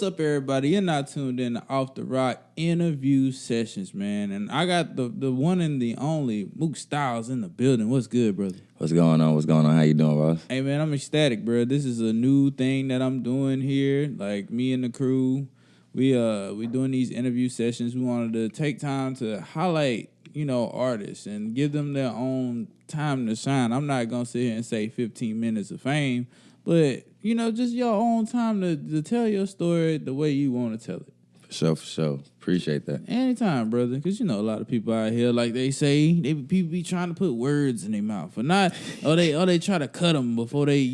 What's up, everybody? You're not tuned in to Off the Rock interview sessions, man. And I got the one and the only Mook Styles in the building. What's good, brother? What's going on? What's going on? How you doing, Ross? Hey, man, I'm ecstatic, bro. This is a new thing that I'm doing here. Like, me and the crew, we doing these interview sessions. We wanted to take time to highlight, artists and give them their own time to shine. I'm not going to sit here and say 15 minutes of fame, but, just your own time to tell your story the way you want to tell it. For sure. Appreciate that. Anytime, brother, because a lot of people out here, like they say, people be trying to put words in their mouth, or not, or they try to cut them before they,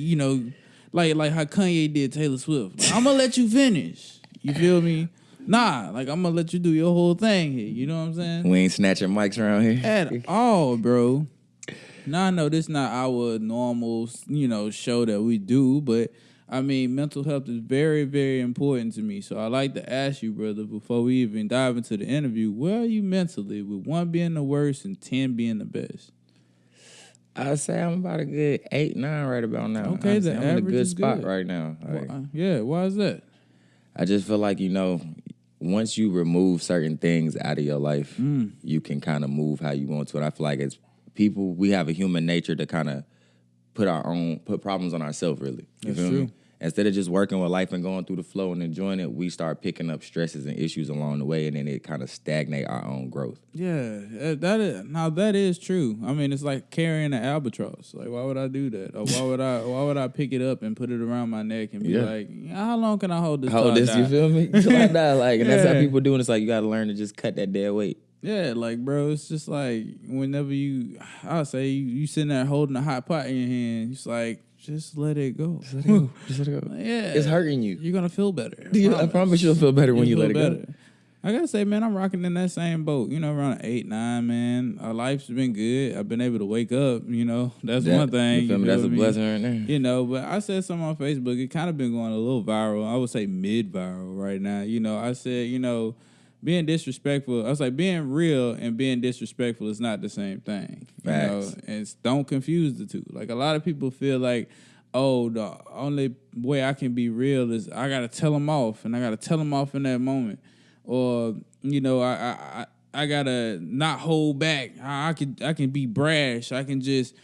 like how Kanye did Taylor Swift. Like, I'm gonna let you finish. You feel me? Nah, like I'm gonna let you do your whole thing here. You know what I'm saying? We ain't snatching mics around here at all, bro. Now I know this is not our normal, show that we do, but I mean, mental health is very, very important to me. So I like to ask you, brother, before we even dive into the interview, where are you mentally, with 1 being the worst and 10 being the best? I'd say I'm about a good 8, 9 right about now. Okay, I'm in a good spot good. right now. Yeah, why is that? I just feel like, once you remove certain things out of your life, you can kind of move how you want to. And I feel like as people, we have a human nature to kind of put problems on ourselves, really. You That's feel true. me? Instead of just working with life and going through the flow and enjoying it, we start picking up stresses and issues along the way, and then it kind of stagnate our own growth. Yeah, that is true. I mean, it's like carrying an albatross. Like, why would I do that? Or why would I pick it up and put it around my neck and be like, how long can I hold this? You feel me? Till I die. Like, and that's how people do it. It's like you got to learn to just cut that dead weight. Yeah, like, bro, it's just like whenever I'll say you sitting there holding a hot pot in your hand, it's like, just let it go. Just let it go. Yeah. It's hurting you. You're going to feel better. I promise you'll feel better when you let it go. I got to say, man, I'm rocking in that same boat. Around 8, 9, man. Our life's been good. I've been able to wake up, That's one thing. You feel me? That's a blessing right there. But I said something on Facebook. It kind of been going a little viral. I would say mid-viral right now. I said, being disrespectful, I was like, being real and being disrespectful is not the same thing. Facts. And don't confuse the two. Like, a lot of people feel like, oh, the only way I can be real is I got to tell them off, and I got to tell them off in that moment. Or, I got to not hold back. I can be brash. I can just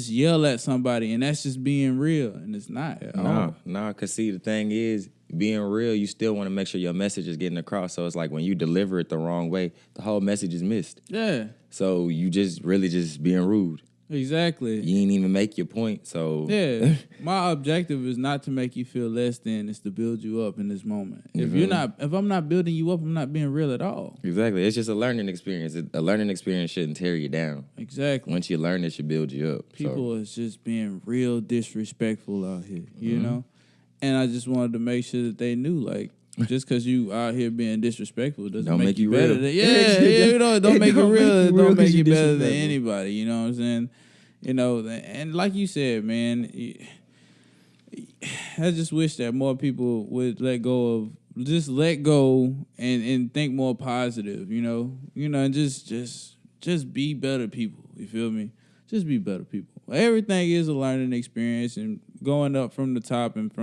yell at somebody, and that's just being real, and it's not at all. No, because see, the thing is, being real, you still want to make sure your message is getting across. So it's like when you deliver it the wrong way, the whole message is missed. Yeah. So you just really just being rude. Exactly. You ain't even make your point. So yeah, my objective is not to make you feel less than. It's to build you up in this moment. If I'm not building you up, I'm not being real at all. Exactly. It's just a learning experience. A learning experience shouldn't tear you down. Exactly. Once you learn, it should build you up. People is just being real disrespectful out here, you know? And I just wanted to make sure that they knew, like, just because you out here being disrespectful doesn't make you better. Don't make you real. Don't make you better than anybody. You know what I'm saying? And like you said, man, I just wish that more people would let go and think more positive. And just be better people. You feel me? Just be better people. Everything is a learning experience, and going up from the top and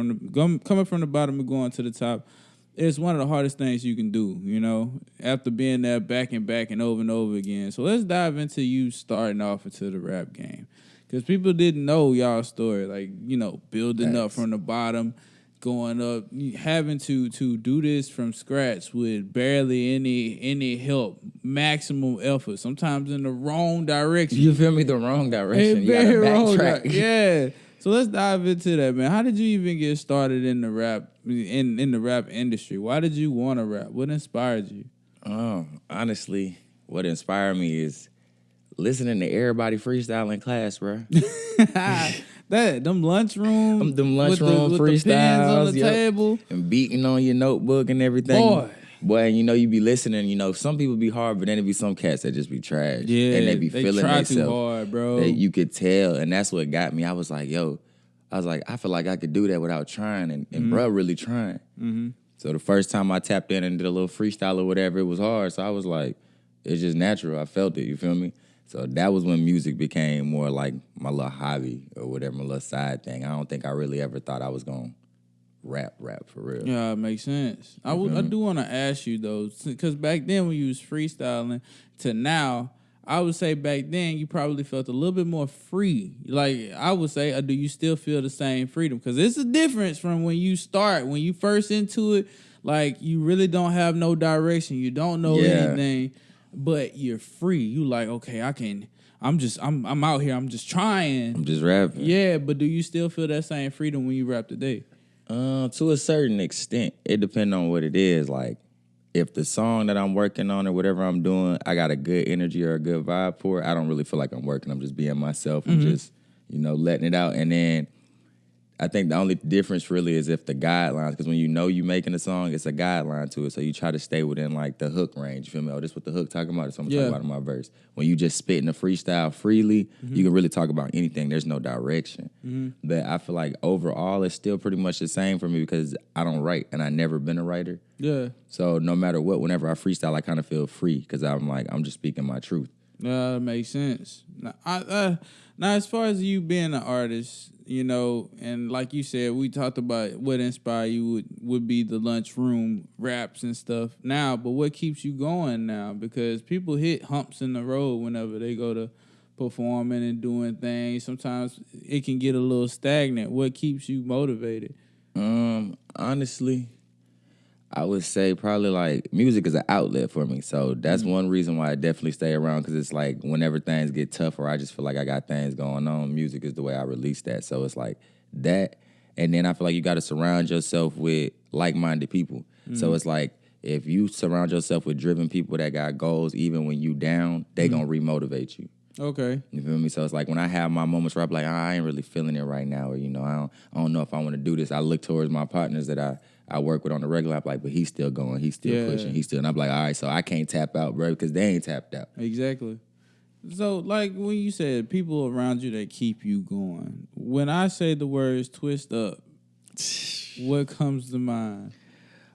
coming from the bottom and going to the top, it's one of the hardest things you can do, after being there back and over again. So let's dive into you starting off into the rap game. Because people didn't know y'all's story, like, building up from the bottom, going up, having to do this from scratch with barely any help, maximum effort, sometimes in the wrong direction. You feel me? The wrong direction. You gotta backtrack. Yeah. So let's dive into that, man. How did you even get started in the rap in the rap industry? Why did you want to rap? What inspired you? Honestly, what inspired me is listening to everybody freestyle in class, bro. Them lunchroom freestyles, the pens on the table, and beating on your notebook and everything. Boy, you be listening. Some people be hard, but then there be some cats that just be trash. Yeah, and they be feeling themselves. Too hard, bro. That you could tell, and that's what got me. I was like, I feel like I could do that without trying, and bro, really trying. Mm-hmm. So the first time I tapped in and did a little freestyle or whatever, it was hard. So I was like, it's just natural. I felt it. You feel me? So that was when music became more like my little hobby or whatever, my little side thing. I don't think I really ever thought I was going to rap for real. Yeah, it makes sense. I do want to ask you though, because back then when you was freestyling to now, I would say back then you probably felt a little bit more free. Like I would say, do you still feel the same freedom? Because it's a difference from when you first into it. Like you really don't have no direction, you don't know anything, but you're free. You like, okay, I'm out here. I'm just trying. I'm just rapping. Yeah, but do you still feel that same freedom when you rap today? To a certain extent, it depends on what it is. Like, if the song that I'm working on or whatever I'm doing, I got a good energy or a good vibe for it, I don't really feel like I'm working. I'm just being myself. I'm just, letting it out. And then I think the only difference really is if the guidelines, because when you know you making a song, it's a guideline to it. So you try to stay within like the hook range. You feel me? Oh, this what the hook talking about. That's what I'm talking about in my verse. When you just spitting a freestyle freely, you can really talk about anything. There's no direction. But I feel like overall, it's still pretty much the same for me because I don't write and I never been a writer. Yeah. So no matter what, whenever I freestyle, I kind of feel free because I'm just speaking my truth. That makes sense. Now, as far as you being an artist, and like you said, we talked about what inspired you would be the lunchroom raps and stuff now, but what keeps you going now? Because people hit humps in the road whenever they go to performing and doing things. Sometimes it can get a little stagnant. What keeps you motivated? Honestly, I would say probably like music is an outlet for me. So that's one reason why I definitely stay around because it's like whenever things get tough or I just feel like I got things going on, music is the way I release that. So it's like that. And then I feel like you got to surround yourself with like-minded people. So it's like if you surround yourself with driven people that got goals, even when you down, they going to remotivate you. Okay. You feel me? So it's like when I have my moments where I'm like, I ain't really feeling it right now, or I don't know if I want to do this. I look towards my partners that I work with on the regular. I'm like, but he's still going, he's still pushing, and I'm like, all right, so I can't tap out, bro, because they ain't tapped out. Exactly. So like when you said people around you that keep you going, when I say the words twist up, what comes to mind?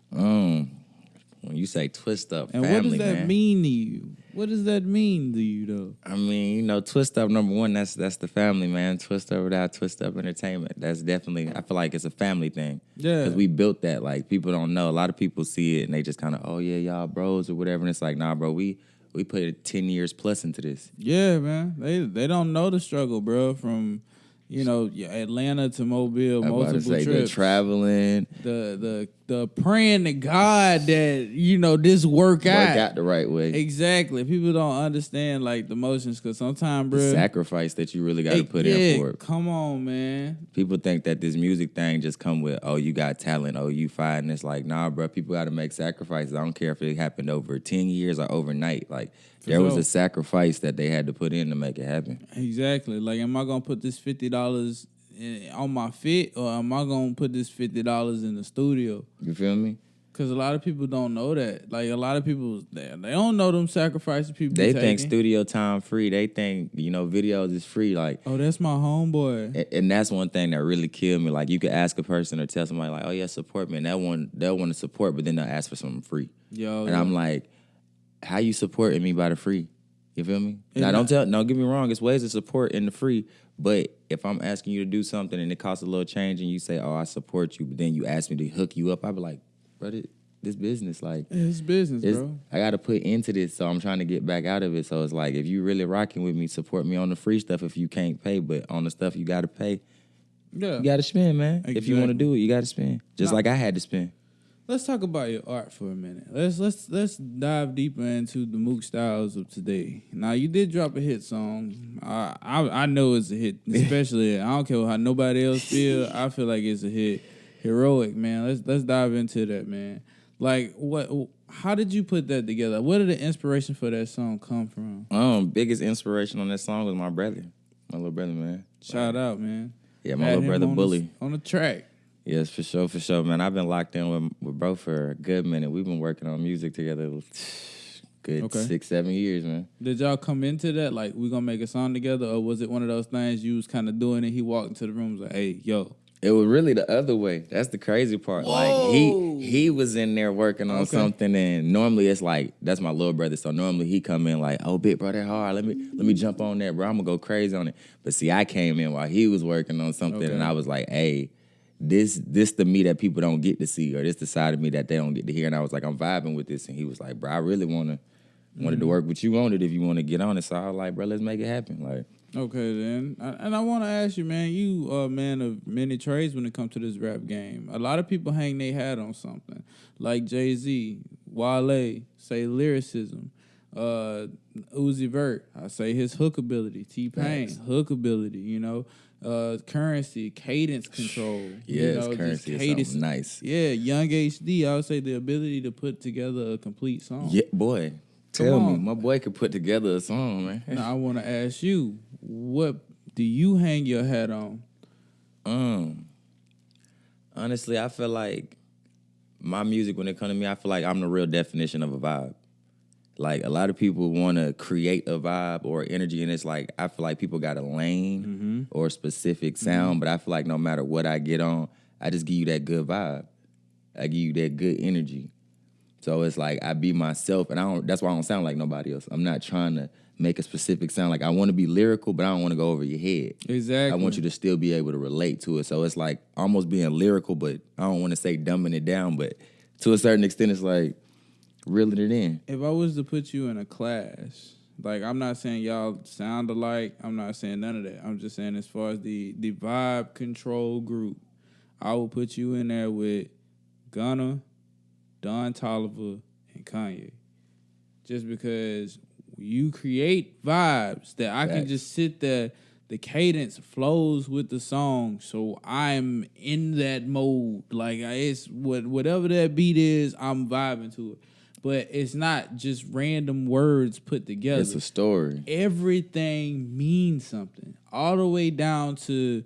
When you say twist up, and family, what does that man. mean to you? What does that mean to you, though? I mean, twist up, number one, that's the family, man. Twist up without twist up entertainment. That's definitely, I feel like it's a family thing. Yeah. Because we built that. Like, people don't know. A lot of people see it and they just kind of, oh, yeah, y'all bros or whatever. And it's like, nah, bro, we put 10 years plus into this. Yeah, man. They don't know the struggle, bro, from... Atlanta to Mobile, multiple trips. The traveling. The praying to God that, this work out. Work out the right way. Exactly. People don't understand, like, the motions, because sometimes, bro. The sacrifice that you really got to put in for it. Come on, man. People think that this music thing just come with, oh, you got talent, oh, you fine. It's like, nah, bro, people got to make sacrifices. I don't care if it happened over 10 years or overnight. Like, there was a sacrifice that they had to put in to make it happen. Exactly. Like, am I going to put this $50 on my fit, or am I going to put this $50 in the studio? You feel me? Because a lot of people don't know that. Like, a lot of people, they don't know them sacrifices people They be think taking. studio time free. They think, videos is free. Like, oh, that's my homeboy. And that's one thing that really killed me. Like, you could ask a person or tell somebody, like, oh, yeah, support me. And they'll want to support, but then they'll ask for something free. I'm like, how you supporting me by the free? You feel me? Now, don't get me wrong. It's ways to support in the free. But if I'm asking you to do something and it costs a little change and you say, oh, I support you, but then you ask me to hook you up, I'd be like, brother, this business, like. It's business, bro. I got to put into this, so I'm trying to get back out of it. So it's like, if you really rocking with me, support me on the free stuff if you can't pay. But on the stuff you got to pay, you got to spend, man. Exactly. If you want to do it, you got to spend. Just like I had to spend. Let's talk about your art for a minute. Let's dive deeper into the Mook Styles of today. Now, you did drop a hit song. I know it's a hit, especially I don't care how nobody else feel. I feel like it's a hit. Heroic, man. Let's dive into that, man. Like, how did you put that together? Where did the inspiration for that song come from? Biggest inspiration on that song was my brother, my little brother, man. Shout out, man. Yeah, my little brother Bully on the track. Yes, for sure, man. I've been locked in with bro for a good minute. We've been working on music together good 6-7 years, man. Did y'all come into that like we gonna make a song together, or was it one of those things you was kind of doing and he walked into the room and was like, hey, yo? It was really the other way. That's the crazy part. Whoa. Like he was in there working on something, and normally it's like that's my little brother. So normally he come in like, oh, big bro, that hard. Let me jump on that, bro. I'm gonna go crazy on it. But see, I came in while he was working on something, and I was like, hey, this the me that people don't get to see, or this the side of me that they don't get to hear. And I was like, I'm vibing with this. And he was like, bro, I really wanted to work with you on it if you want to get on it. So I was like, bro, let's make it happen. Like, okay, then. And I want to ask you, man, you a man of many trades when it comes to this rap game. A lot of people hang their hat on something. Like Jay-Z, Wale, say lyricism. Uzi Vert, I say his hook ability. T-Pain, hook ability, you know. Currency, cadence control. Yes, you know, Currency is something nice. Yeah, Young HD, I would say the ability to put together a complete song. Yeah, boy. Tell me, my boy could put together a song, man. Now, I want to ask you, what do you hang your hat on? Honestly, I feel like my music, when it comes to me, I feel like I'm the real definition of a vibe. Like, a lot of people want to create a vibe or energy, and it's like, I feel like people got a lane or a specific sound, but I feel like no matter what I get on, I just give you that good vibe. I give you that good energy. So it's like I be myself, and that's why I don't sound like nobody else. I'm not trying to make a specific sound. Like, I want to be lyrical, but I don't want to go over your head. Exactly. I want you to still be able to relate to it. So it's like almost being lyrical, but I don't want to say dumbing it down, but to a certain extent, it's like reeling it in. If I was to put you in a class, like, I'm not saying y'all sound alike. I'm not saying none of that. I'm just saying as far as the vibe control group, I will put you in there with Gunna, Don Toliver, and Kanye. Just because you create vibes that I can just sit there, the cadence flows with the song, so I'm in that mode. Like, it's whatever that beat is, I'm vibing to it. But it's not just random words put together. It's a story. Everything means something. All the way down to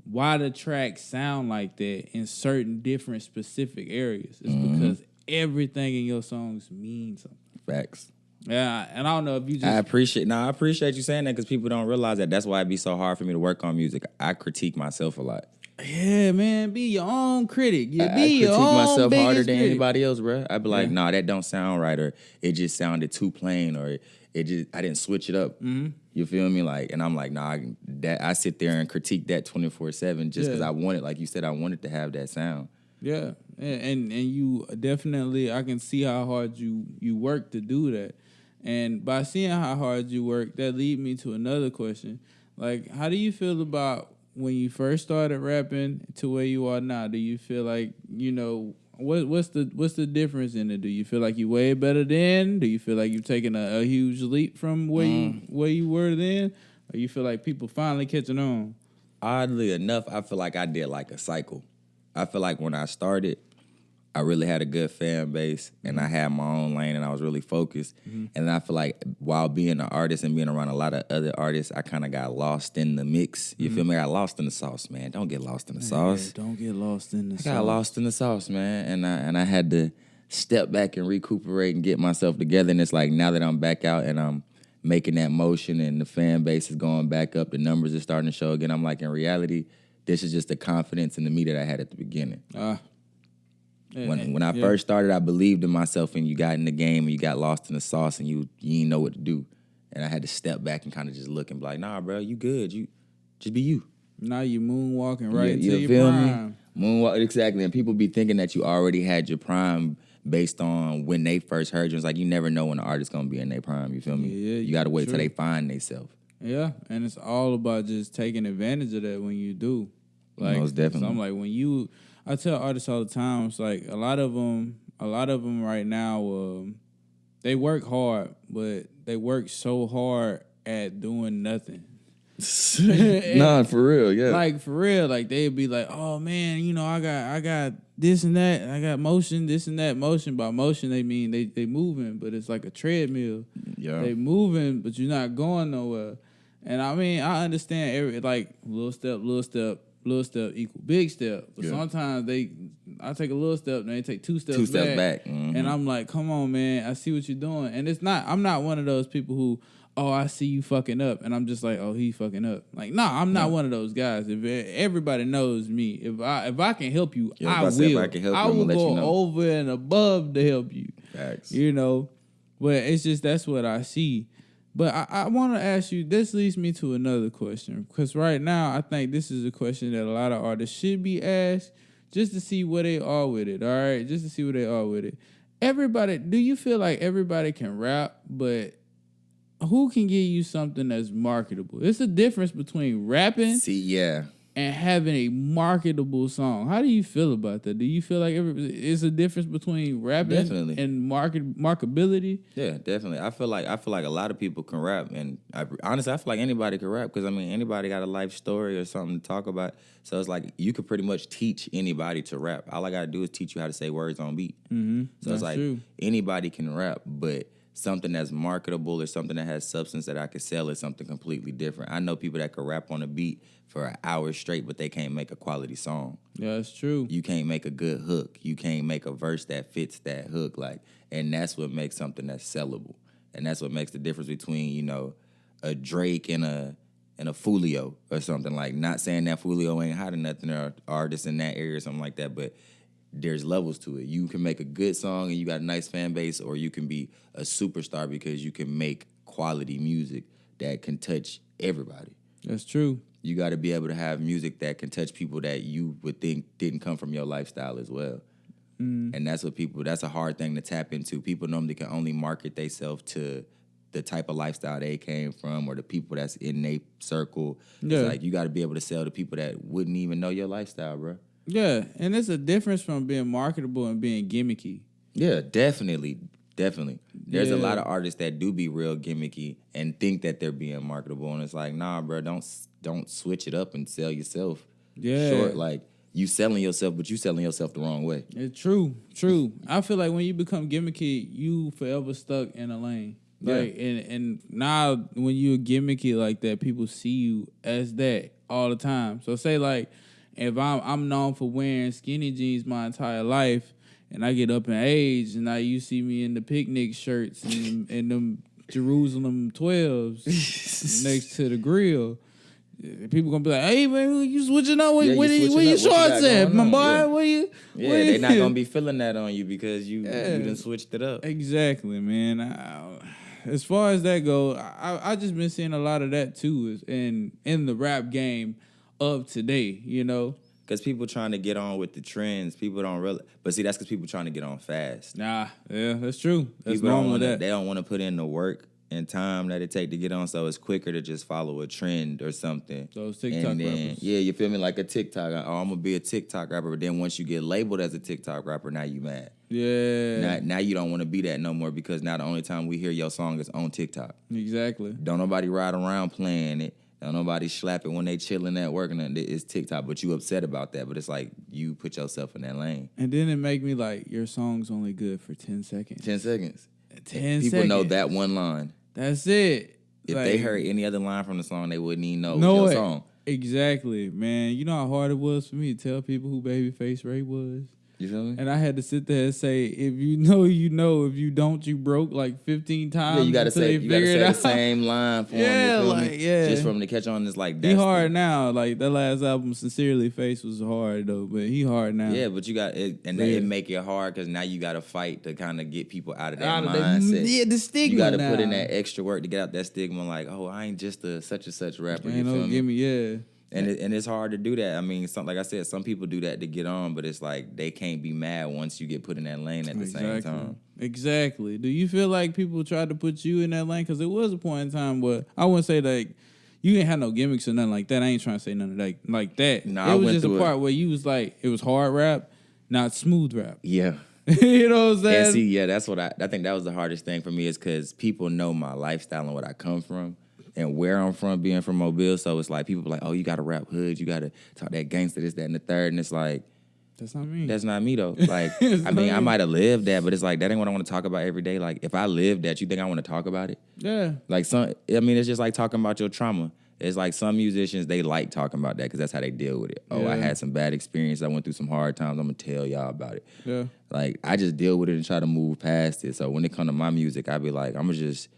why the tracks sound like that in certain different specific areas. It's because everything in your songs means something. Facts. Yeah, and I don't know if you just... I appreciate you saying that, because people don't realize that. That's why it'd be so hard for me to work on music. I critique myself a lot. Yeah, man, be your own critic. I critique myself harder than critic. anybody else, bro. I'd be like, nah, that don't sound right, or it just sounded too plain, or I didn't switch it up. You feel me? Like, and I'm like, nah, I sit there and critique that 24/7 just because I wanted, like you said, I wanted to have that sound. Yeah, and you definitely, I can see how hard you work to do that. And by seeing how hard you work, that lead me to another question. Like, how do you feel about when you first started rapping to where you are now? Do you feel like, you know, what's the difference in it? Do you feel like you way better then? Do you feel like you've taken a huge leap from where you were then? Or you feel like people finally catching on? Oddly enough, I feel like I did like a cycle. I feel like when I started, I really had a good fan base, and I had my own lane, and I was really focused. And I feel like while being an artist and being around a lot of other artists, I kind of got lost in the mix. You feel me? I got lost in the sauce, man. Don't get lost in the sauce. Don't get lost in the sauce. I got lost in the sauce, man. And I had to step back and recuperate and get myself together. And it's like, now that I'm back out and I'm making that motion and the fan base is going back up, the numbers are starting to show again, I'm like, in reality, this is just the confidence in the me that I had at the beginning. When I first started, I believed in myself, and you got in the game and you got lost in the sauce and you didn't know what to do. And I had to step back and kind of just look and be like, nah, bro, you good. You just be you. Now you moonwalking right into you your feel prime. Me? Moonwalk, exactly. And people be thinking that you already had your prime based on when they first heard you. It's like, you never know when the artist's going to be in their prime. You feel me? Yeah, you got to wait till they find themselves. Yeah, and it's all about just taking advantage of that when you do. Like, most definitely. So I'm like, I tell artists all the time, it's like a lot of them right now, they work hard, but they work so hard at doing nothing. Nah, for real, yeah. Like, for real, like, they'd be like, oh, man, you know, I got this and that, I got motion, this and that motion. By motion, they mean they moving, but it's like a treadmill. Yeah. They moving, but you're not going nowhere. And I mean, I understand like little step equal big step. But sometimes I take a little step and they take two steps back. And I'm like, come on, man, I see what you're doing. And I'm not one of those people who, oh, I see you fucking up. And I'm just like, oh, he fucking up. Like, nah, I'm not one of those guys. If everybody knows me, if I can help you, I will. If I can help you, I will go you know. over and above to help you. Facts. You know? But it's just, that's what I see. But I want to ask you, this leads me to another question. Because right now, I think this is a question that a lot of artists should be asked just to see where they are with it, all right? Just to see where they are with it. Everybody, do you feel like everybody can rap, but who can give you something that's marketable? It's a difference between rapping and having a marketable song. How do you feel about that? Do you feel like it's a difference between rapping and marketability? Yeah, definitely. I feel like a lot of people can rap, and honestly, I feel like anybody can rap because I mean anybody got a life story or something to talk about. So it's like you could pretty much teach anybody to rap. All I gotta do is teach you how to say words on beat. Mm-hmm. So it's like anybody can rap, but something that's marketable or something that has substance that I could sell is something completely different. I know people that could rap on a beat for an hour straight, but they can't make a quality song. Yeah, that's true. You can't make a good hook. You can't make a verse that fits that hook. And that's what makes something that's sellable. And that's what makes the difference between, you know, a Drake and a Fulio or something. Like, not saying that Fulio ain't hot or nothing, or artists in that area or something like that, but there's levels to it. You can make a good song and you got a nice fan base, or you can be a superstar because you can make quality music that can touch everybody. That's true. You got to be able to have music that can touch people that you would think didn't come from your lifestyle as well. And that's a hard thing to tap into. People normally can only market themselves to the type of lifestyle they came from or the people that's in their circle. Yeah. It's like you got to be able to sell to people that wouldn't even know your lifestyle, bro. Yeah, and there's a difference from being marketable and being gimmicky. Yeah, definitely. There's a lot of artists that do be real gimmicky and think that they're being marketable, and it's like, nah, bro, don't switch it up and sell yourself. Yeah, short. Like, you selling yourself, but you selling yourself the wrong way. It's true. I feel like when you become gimmicky, you forever stuck in a lane. Like, and now when you're gimmicky like that, people see you as that all the time. So say like, if I'm known for wearing skinny jeans my entire life, and I get up in age, and now you see me in the picnic shirts and them Jerusalem 12s next to the grill, people gonna be like, "Hey man, who you switching up? Where you shorts at, my boy? Yeah. Where you?" Yeah, they're not gonna be feeling that on you because you done switched it up. Exactly, man. As far as that go, I just been seeing a lot of that too, in the rap game of today, you know. Because people trying to get on with the trends, people don't really. But see, that's because people trying to get on fast. Nah, yeah, that's true. That's people wrong with that. They don't want to put in the work and time that it take to get on, so it's quicker to just follow a trend or something. Those TikTok rappers. Yeah, you feel me? Like a TikTok. Oh, I'm gonna be a TikTok rapper. But then once you get labeled as a TikTok rapper, now you mad. Yeah. Now you don't want to be that no more because now the only time we hear your song is on TikTok. Exactly. Don't nobody ride around playing it. Don't nobody slap it when they chilling at work, and it's TikTok. But you upset about that. But it's like you put yourself in that lane. And then it make me like, your song's only good for 10 seconds. 10 seconds. 10 seconds. People know that one line. That's it. If they heard any other line from the song, they wouldn't even know your song. Exactly, man. You know how hard it was for me to tell people who Babyface Ray was? You feel me? And I had to sit there and say, if you know, you know. If you don't, you broke like 15 times. Yeah, you gotta say the out. same line for him. Just for him to catch on. It's like he hard now. Like that last album, Sincerely Face was hard though, but he hard now. Yeah, but you got it, and it make it hard because now you got to fight to kind of get people out of that mindset. The stigma. You got to put in that extra work to get out that stigma. Like, oh, I ain't just a such and such rapper. You feel me? And it's hard to do that. I mean, like I said, some people do that to get on, but it's like they can't be mad once you get put in that lane at the same time. Exactly. Do you feel like people tried to put you in that lane? Because there was a point in time where I wouldn't say like you ain't had no gimmicks or nothing like that. I ain't trying to say nothing like that. No, it was just a part where you was like, it was hard rap, not smooth rap. Yeah. You know what I'm saying? And see, that's what I think that was the hardest thing for me is because people know my lifestyle and what I come from. And where I'm from, being from Mobile, so it's like people be like, "Oh, you got to rap hood, you got to talk that gangster, this, that, and the third," and it's like, that's not me. That's not me though. Like, I mean, I might have lived that, but it's like that ain't what I want to talk about every day. Like, if I lived that, you think I want to talk about it? Yeah. Like it's just like talking about your trauma. It's like some musicians they like talking about that because that's how they deal with it. Oh, I had some bad experience. I went through some hard times. I'm gonna tell y'all about it. Yeah. Like I just deal with it and try to move past it. So when it come to my music, I be like, I'm gonna just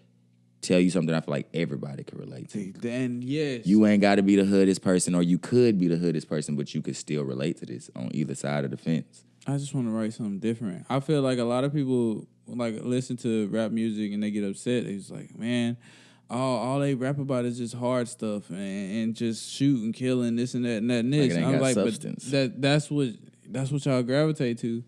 tell you something I feel like everybody can relate to. Then yes. You ain't got to be the hoodest person, or you could be the hoodest person, but you could still relate to this on either side of the fence. I just want to write something different. I feel like a lot of people like listen to rap music and they get upset. It's like, man, all they rap about is just hard stuff and just shooting, killing, this and that and that and Like this. it ain't I'm got like, substance. but that's what y'all gravitate to.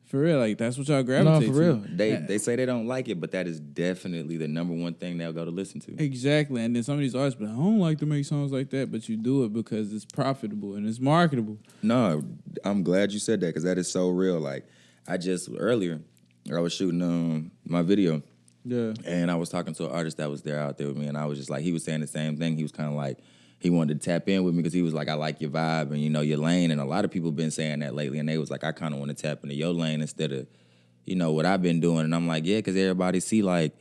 For real, like that's what y'all No, gravitate for to. real. They say they don't like it, but that is definitely the number one thing they'll go to listen to. Exactly. And then some of these artists, but I don't like to make songs like that, but you do it because it's profitable and it's marketable. No, I'm glad you said that because that is so real. Like earlier, I was shooting my video. Yeah. And I was talking to an artist that was there out there with me, and I was just like, he was saying the same thing. He was kind of like, he wanted to tap in with me because he was like, I like your vibe and, your lane. And a lot of people been saying that lately, and they was like, I kind of want to tap into your lane instead of, what I've been doing. And I'm like, yeah, because everybody see, like,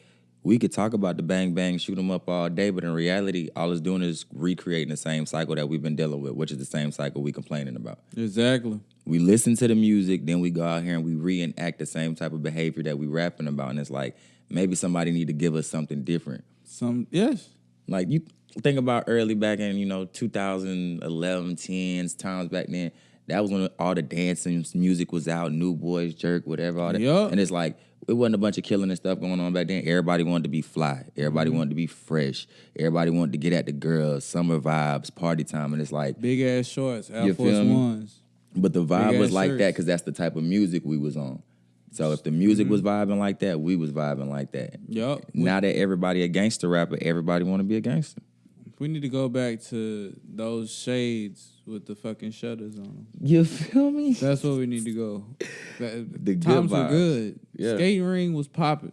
we could talk about the bang, bang, shoot 'em up all day, but in reality, all it's doing is recreating the same cycle that we've been dealing with, which is the same cycle we complaining about. Exactly. We listen to the music, then we go out here and we reenact the same type of behavior that we rapping about. And it's like, maybe somebody need to give us something different. Yes. Like, you think about early back in, 2011, 10s, times back then. That was when all the dancing music was out, New Boys, Jerk, whatever, all that. Yep. And it's like, it wasn't a bunch of killing and stuff going on back then. Everybody wanted to be fly. Everybody wanted to be fresh. Everybody wanted to get at the girls, summer vibes, party time. And it's like, big ass shorts, Air You Force feel me? Ones. but the vibe Big was ass like shirts. that because that's the type of music we was on. So if the music was vibing like that, we was vibing like that. Yup. Now that everybody a gangster rapper, everybody want to be a gangster. We need to go back to those shades with the fucking shutters on them. You feel me? That's where we need to go. The good Times were vibes. good. Yeah. Skating ring was popping.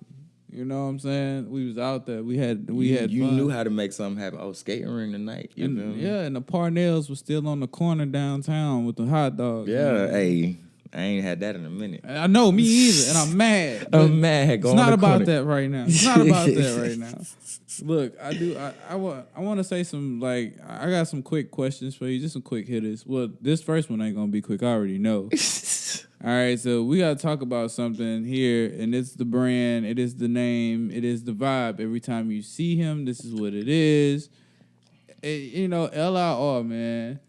You know what I'm saying? We was out there. We had You fun. knew how to make something happen. Oh, skating ring tonight. You feel And, me? yeah, and the Parnells was still on the corner downtown with the hot dogs. Yeah, hey, I ain't had that in a minute. I know, me either, and I'm mad. but I'm mad. It's Go on not the about corner. that right now. It's not about that right now. Look, I want to say some, like, I got some quick questions for you, just some quick hitters. Well, this first one ain't gonna be quick. I already know. All right, so we gotta talk about something here, and it's the brand, it is the name, it is the vibe. Every time you see him, this is what it is. LIR, man.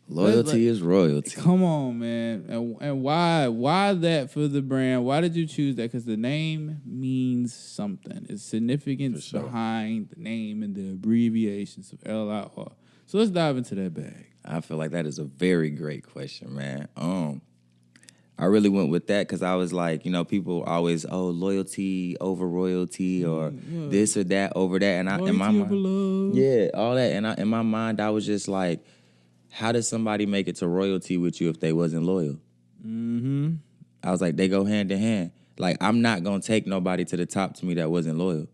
Loyalty is royalty. Come on, man. And why that for the brand? Why did you choose that? Because the name means something. It's significance behind the name and the abbreviations of LIR. So let's dive into that bag. I feel like that is a very great question, man. I really went with that because I was like, people always, loyalty over royalty or this or that over that. And in my Loyalty over mind, love. yeah, all that. And in my mind, I was just like, how does somebody make it to royalty with you if they wasn't loyal? Mm-hmm. I was like, they go hand in hand. Like, I'm not going to take nobody to the top to me that wasn't loyal.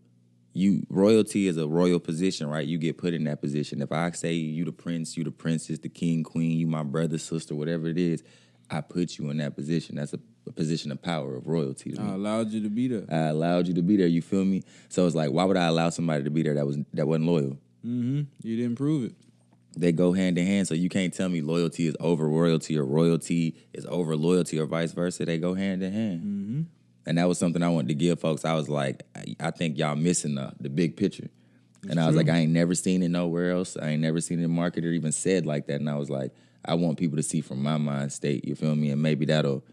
Royalty is a royal position, right? You get put in that position. If I say you the prince, you the princess, the king, queen, you my brother, sister, whatever it is, I put you in that position. That's a position of power, of royalty to me. I allowed you to be there. I allowed you to be there, you feel me? So it's like, why would I allow somebody to be there that wasn't loyal? Mm-hmm. You didn't prove it. They go hand in hand, so you can't tell me loyalty is over royalty or royalty is over loyalty or vice versa. They go hand in hand. Mm-hmm. And that was something I wanted to give folks. I was like, I think y'all missing the big picture. And I was like, I ain't never seen it nowhere else. I ain't never seen it marketed or even said like that. And I was like, I want people to see from my mind state, you feel me? And maybe that'll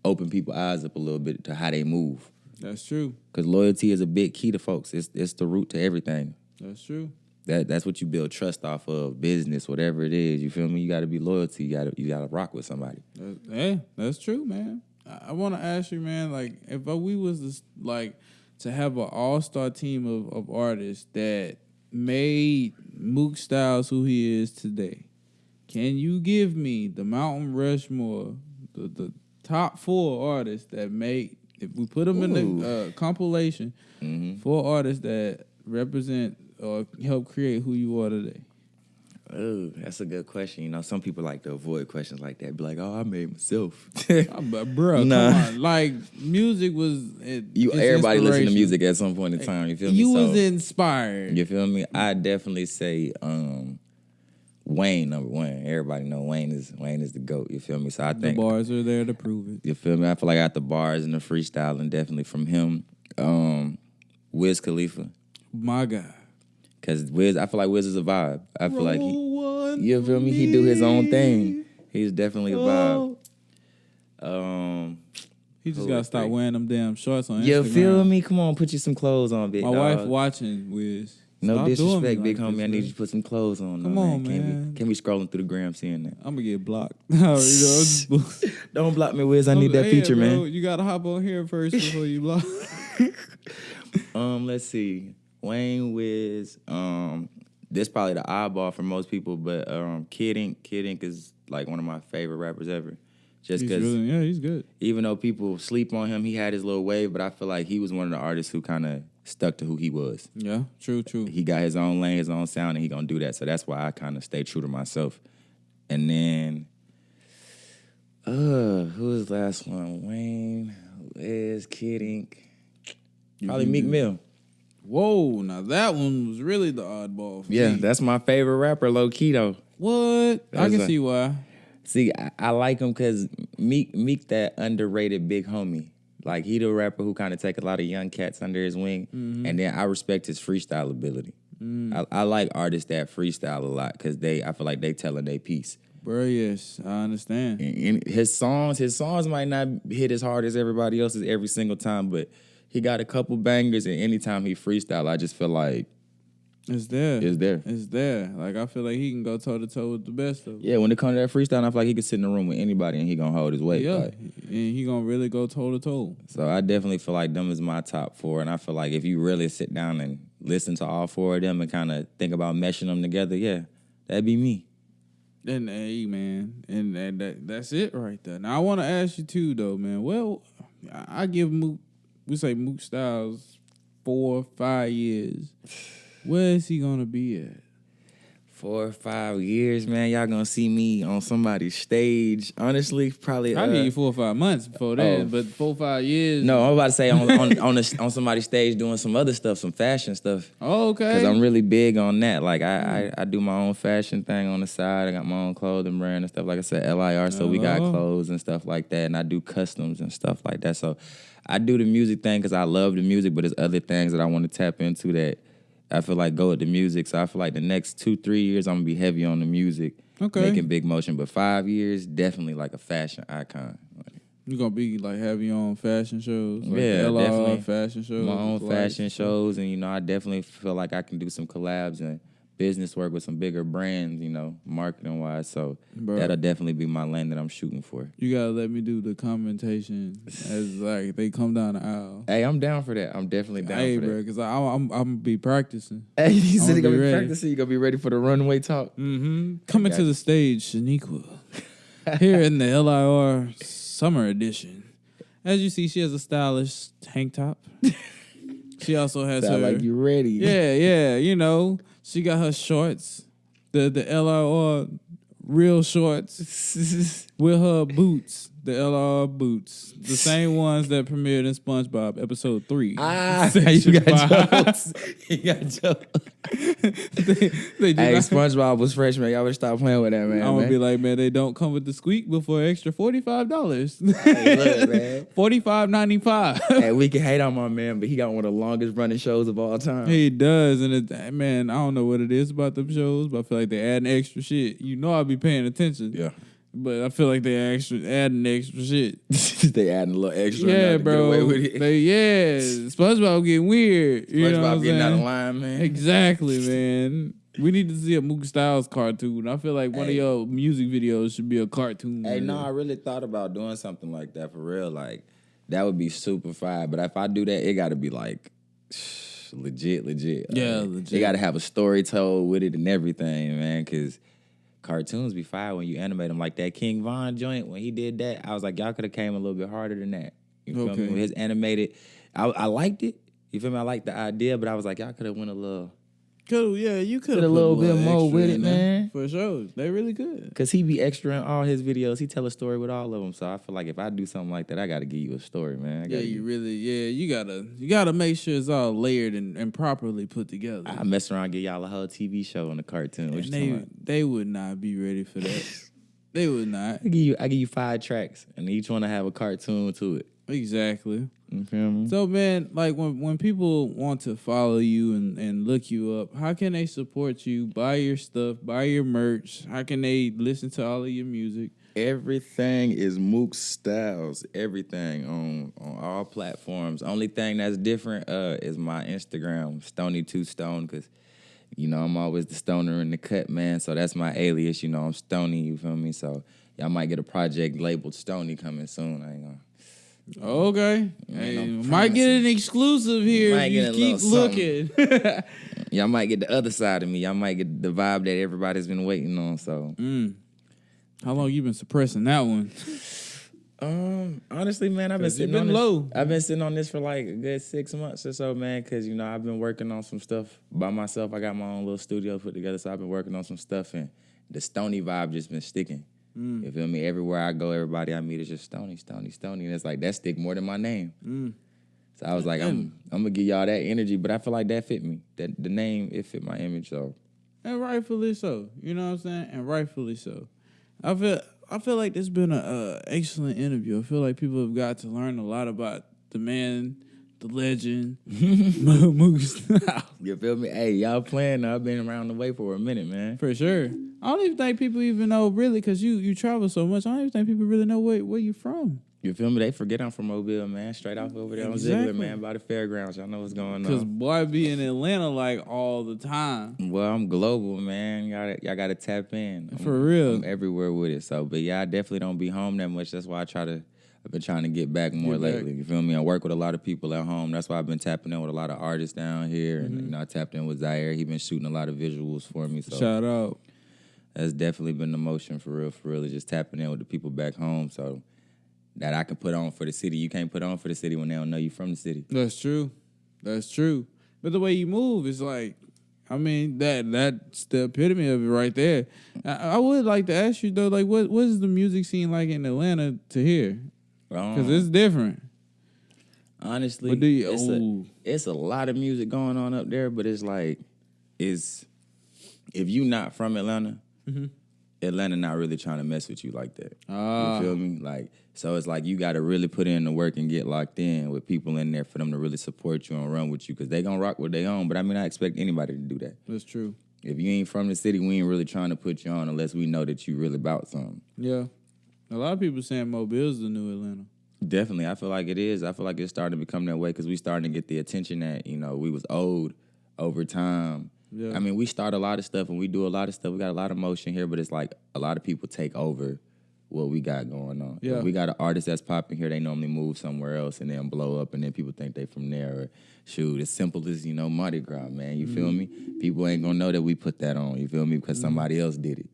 open people's eyes up a little bit to how they move. That's true. Because loyalty is a big key to folks. It's the root to everything. That's true. That's what you build trust off of, business, whatever it is. You feel me? You got to be loyalty. You got to rock with somebody. That's true, man. I want to ask you, man, like, if we was to have an all-star team of artists that made Mook Styles who he is today, can you give me the Mountain Rushmore, the top 4 artists that make, if we put them in the compilation, 4 artists that represent or help create who you are today? Oh, that's a good question. Some people like to avoid questions like that. Be like, oh, I made myself. Bro, Nah. come on. Like, music was... Everybody listen to music at some point in time. You feel me? You So, was inspired. you feel me? I definitely say Wayne, number one. Everybody know Wayne is the GOAT. You feel me? So I The think... bars are there to prove it. You feel me? I feel like I got the bars and the freestyling definitely from him. Wiz Khalifa. My God. Because I feel like Wiz is a vibe. I feel like you feel me? He do his own thing. He's definitely a vibe. He just Who got to is stop three? wearing them damn shorts on You Instagram. feel me? Come on, put you some clothes on, big My dog. wife watching Wiz. No Stop doing me disrespect, big like homie. this, I need man. you to put some clothes on. Come though, on, Can't man. be scrolling through the gram seeing that. I'm gonna get blocked. Just Don't block me, Wiz. I need that feature, bro, man. You gotta hop on here first before you block. Let's see. Wayne Wiz. This probably the oddball for most people, but Kid Ink is like one of my favorite rappers ever. Just because, he's good. even though people sleep on him, he had his little wave, but I feel like he was one of the artists who kind of stuck to who he was. Yeah, true. He got his own lane, his own sound, and he gonna do that. So that's why I kind of stay true to myself. And then, who was the last one? Wayne, Wiz, Kid Ink, probably Meek Mill. Whoa, now that one was really the oddball. For Yeah, me. that's my favorite rapper, low key though. What? I can see why. See, I like him because Meek that underrated big homie. Like, he the rapper who kind of take a lot of young cats under his wing. Mm-hmm. And then I respect his freestyle ability. I like artists that freestyle a lot because I feel like they telling their piece. Bro, yes, I understand. And his songs might not hit as hard as everybody else's every single time, but he got a couple bangers, and anytime he freestyle, I just feel like It's there. It's there. Like, I feel like he can go toe-to-toe with the best of them. Yeah, when it comes to that freestyle, I feel like he can sit in the room with anybody and he gonna hold his weight. Yeah, Like, and he gonna really go toe-to-toe. so I definitely feel like them is my top four, and I feel like if you really sit down and listen to all four of them and kind of think about meshing them together, yeah, that'd be me. And hey, man, and that's it right there. Now, I want to ask you, too, though, man. Well, I give Mook Styles 4 or 5 years. Where is he gonna be at? 4 or 5 years, man, y'all gonna see me on somebody's stage. Honestly, probably. I give you 4 or 5 months before then, but 4 or 5 years. No, I'm about to say on somebody's stage doing some other stuff, some fashion stuff. Oh, okay. Because I'm really big on that. Like, I do my own fashion thing on the side. I got my own clothing brand and stuff. Like I said, LIR, so we got clothes and stuff like that. And I do customs and stuff like that. So I do the music thing because I love the music, but there's other things that I want to tap into that I feel like go with the music. So I feel like the next 2-3 years, I'm going to be heavy on the music, making big motion. But 5 years, definitely like a fashion icon. You're going to be like heavy on fashion shows? Like definitely. Fashion shows? My own fashion shows. And, I definitely feel like I can do some collabs and business work with some bigger brands, marketing-wise. So that'll definitely be my lane that I'm shooting for. You got to let me do the commentation as like they come down the aisle. Hey, I'm down for that. I'm definitely down for that. Hey, bro, because I'm going to be practicing. Hey, you said you're going to be practicing? You're going to be ready for the runway talk? Mm-hmm. Coming to the stage, Shaniqua. Here in the LIR Summer Edition. As you see, she has a stylish tank top. She also has Sound her... like you ready. Yeah, she got her shorts, the LIR real shorts with her boots, the LIR boots, the same ones that premiered in SpongeBob episode 3. You got jokes. You got jokes. Hey, SpongeBob was fresh, man. Y'all better stop playing with that, man. I'm gonna be like, man, they don't come with the squeak before extra $45. Hey, look, man. $45.95. Hey, we can hate on my man, but he got one of the longest running shows of all time. He does, and man, I don't know what it is about them shows, but I feel like they're adding extra shit. I'll be paying attention. Yeah. But I feel like they're adding extra shit. They adding a little extra. Yeah, bro. Get away with it. SpongeBob getting weird. SpongeBob getting out of line, man. Exactly, man. We need to see a Mook Styles cartoon. I feel like one of your music videos should be a cartoon. Hey, no, I really thought about doing something like that for real. Like, that would be super fire. But if I do that, it got to be like legit. Yeah, legit. You got to have a story told with it and everything, man, because cartoons be fire when you animate them. Like that King Von joint, when he did that, I was like, y'all could have came a little bit harder than that. You feel me? When his animated, I liked it. You feel me? I liked the idea, but I was like, y'all could have went a little... you could have a little bit more with it, man. For sure. They really could. Because he be extra in all his videos. He tell a story with all of them. So I feel like if I do something like that, I got to give you a story, man. You gotta make sure it's all layered and properly put together. I mess around and get y'all a whole TV show and a cartoon. What you talking about? They would not be ready for that. They would not. I give you 5 tracks, and each one to have a cartoon to it. Exactly. You feel me? So, man, like when people want to follow you and look you up, how can they support you, buy your stuff, buy your merch? How can they listen to all of your music? Everything is Mook Styles. Everything on all platforms. Only thing that's different is my Instagram, Stony2Stone, because You know, I'm always the stoner in the cut, man. So that's my alias. You know, I'm Stony. You feel me? So y'all might get a project labeled Stony coming soon. I ain't gonna. Okay. Hey, might get an exclusive here if you keep looking. Y'all might get the other side of me. Y'all might get the vibe that everybody's been waiting on. So, how long you been suppressing that one? Honestly, man, I've been sitting on low. This. I've been sitting on this for like a good 6 months or so, man. Because I've been working on some stuff by myself. I got my own little studio put together, so I've been working on some stuff, and the Stony vibe just been sticking. You feel me? Everywhere I go, everybody I meet is just Stony, Stony, Stony. And it's like, that stick more than my name. So I was like, I'm going to give y'all that energy, but I feel like that fit me. That the name, it fit my image, so. And rightfully so. You know what I'm saying? And rightfully so. I feel like this has been an excellent interview. I feel like people have got to learn a lot about the man, the legend, Mook Style. You feel me? Hey, y'all playing now. I've been around the way for a minute, man. For sure. I don't even think people even know, really, because you travel so much, I don't even think people really know where you from. You feel me? They forget I'm from Mobile, man. Straight off over there on Ziegler, man, by the fairgrounds. Y'all know what's going on. Because boy be in Atlanta like all the time. Well, I'm global, man. Y'all got to tap in. For real. I'm everywhere with it. So, but yeah, I definitely don't be home that much. That's why I've been trying to get back more lately. You feel me? I work with a lot of people at home. That's why I've been tapping in with a lot of artists down here. And I tapped in with Zaire. He been shooting a lot of visuals for me. So shout out. That's definitely been the motion for real. Is just tapping in with the people back home. So that I can put on for the city. You can't put on for the city when they don't know you from the city. That's true. But the way you move is like, I mean, that's the epitome of it right there. I would like to ask you though, like, what is the music scene like in Atlanta to hear? Because it's different. Honestly, it's a lot of music going on up there, but it's like, if you not from Atlanta, Atlanta not really trying to mess with you like that. You feel me? Like, so it's like you got to really put in the work and get locked in with people in there for them to really support you and run with you, because they going to rock what they own. But I mean, I expect anybody to do that. That's true. If you ain't from the city, we ain't really trying to put you on unless we know that you really about something. Yeah. A lot of people saying Mobile's the new Atlanta. Definitely. I feel like it is. I feel like it's starting to become that way because we starting to get the attention that, we was owed over time. Yeah. I mean, we start a lot of stuff and we do a lot of stuff. We got a lot of motion here, but it's like a lot of people take over what we got going on. Yeah. If we got an artist that's popping here, they normally move somewhere else and then blow up, and then people think they from there. Or shoot, as simple as, Mardi Gras, man. You feel me? People ain't gonna know that we put that on, you feel me? Because somebody else did it.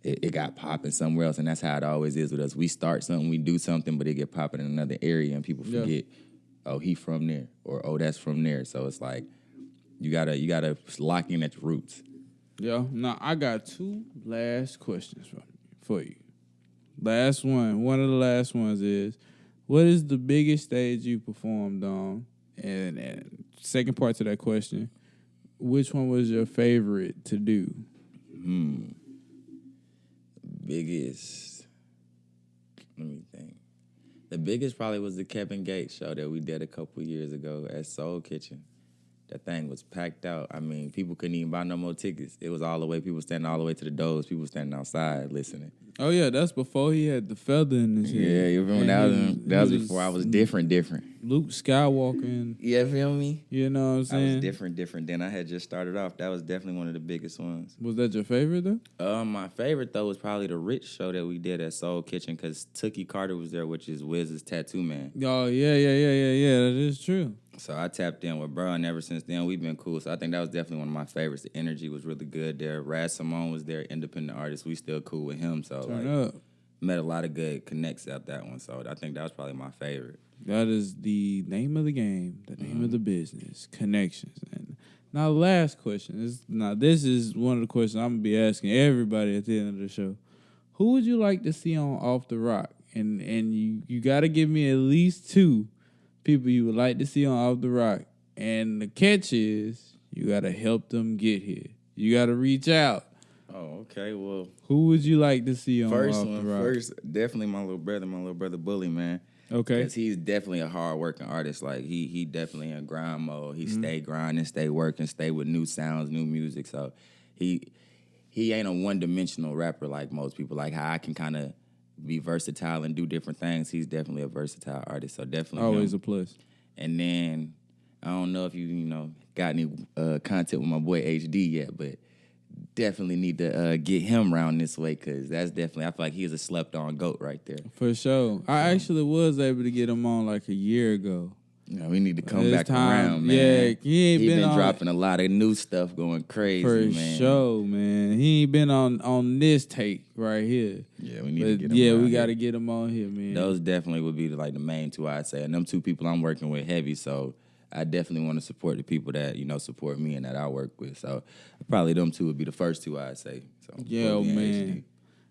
It got popping somewhere else, and that's how it always is with us. We start something, we do something, but it get popping in another area, and people forget, oh, he from there, or oh, that's from there. So it's like you gotta lock in at the roots. Yeah. Now I got two last questions for you. Last one. One of the last ones is, what is the biggest stage you performed on? And second part to that question, which one was your favorite to do? Biggest, let me think. The biggest probably was the Kevin Gates show that we did a couple years ago at Soul Kitchen. That thing was packed out. I mean, people couldn't even buy no more tickets. It was all the way, people standing all the way to the doors, people standing outside listening. Oh, yeah, that's before he had the feather in his head. Yeah, you remember that was before I was different. Luke Skywalker. Yeah, feel me? You know what I'm saying? I was different. Then I had just started off. That was definitely one of the biggest ones. Was that your favorite, though? My favorite, though, was probably the Rich show that we did at Soul Kitchen, because Tookie Carter was there, which is Wiz's tattoo man. Oh, yeah. That is true. So I tapped in with bro, and ever since then, we've been cool. So I think that was definitely one of my favorites. The energy was really good there. Raz Simone was there, independent artist. We still cool with him. So met a lot of good connects out that one. So I think that was probably my favorite. That is the name of the game, the name of the business, connections. And now, the last question is, this is one of the questions I'm gonna be asking everybody at the end of the show. Who would you like to see on Off the Rock? And you got to give me at least two people you would like to see on Off the Rock. And the catch is, you got to help them get here. You got to reach out. Oh, okay. Well, who would you like to see on Off the Rock? First, definitely my little brother Bully, man. Okay. Because he's definitely a hard-working artist. Like, he definitely in grind mode. He stay grinding, stay working, stay with new sounds, new music. So he ain't a one-dimensional rapper like most people. Like how I can kind of be versatile and do different things. He's definitely a versatile artist. So definitely always a plus. And then I don't know if you got any content with my boy HD yet, but definitely need to get him around this way because that's definitely, I feel like he's a slept-on GOAT right there. For sure. I actually was able to get him on like a year ago. Yeah, we need to come back around, man. Yeah, he been dropping a lot of new stuff, going crazy, man. For sure, man. He ain't been on this take right here. Yeah, we need to get him. Yeah, we got to get him on here, man. Those definitely would be like the main two I'd say, and them two people I'm working with heavy. So I definitely want to support the people that support me and that I work with. So probably them two would be the first two I'd say. So yeah, man.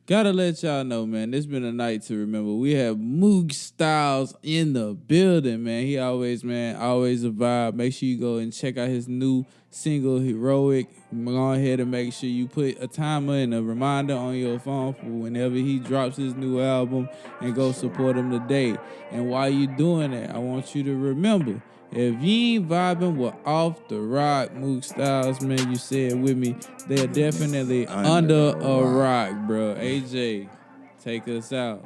Gotta let y'all know, man, this been a night to remember. We have Mook Styles in the building, man. He always a vibe. Make sure you go and check out his new single, Heroic. Go ahead and make sure you put a timer and a reminder on your phone for whenever he drops his new album and go support him today. And while you doing that, I want you to remember, if you ain't vibing with Off the Rock Mook Styles, man, you say it with me, they're definitely under a rock, bro. AJ, take us out.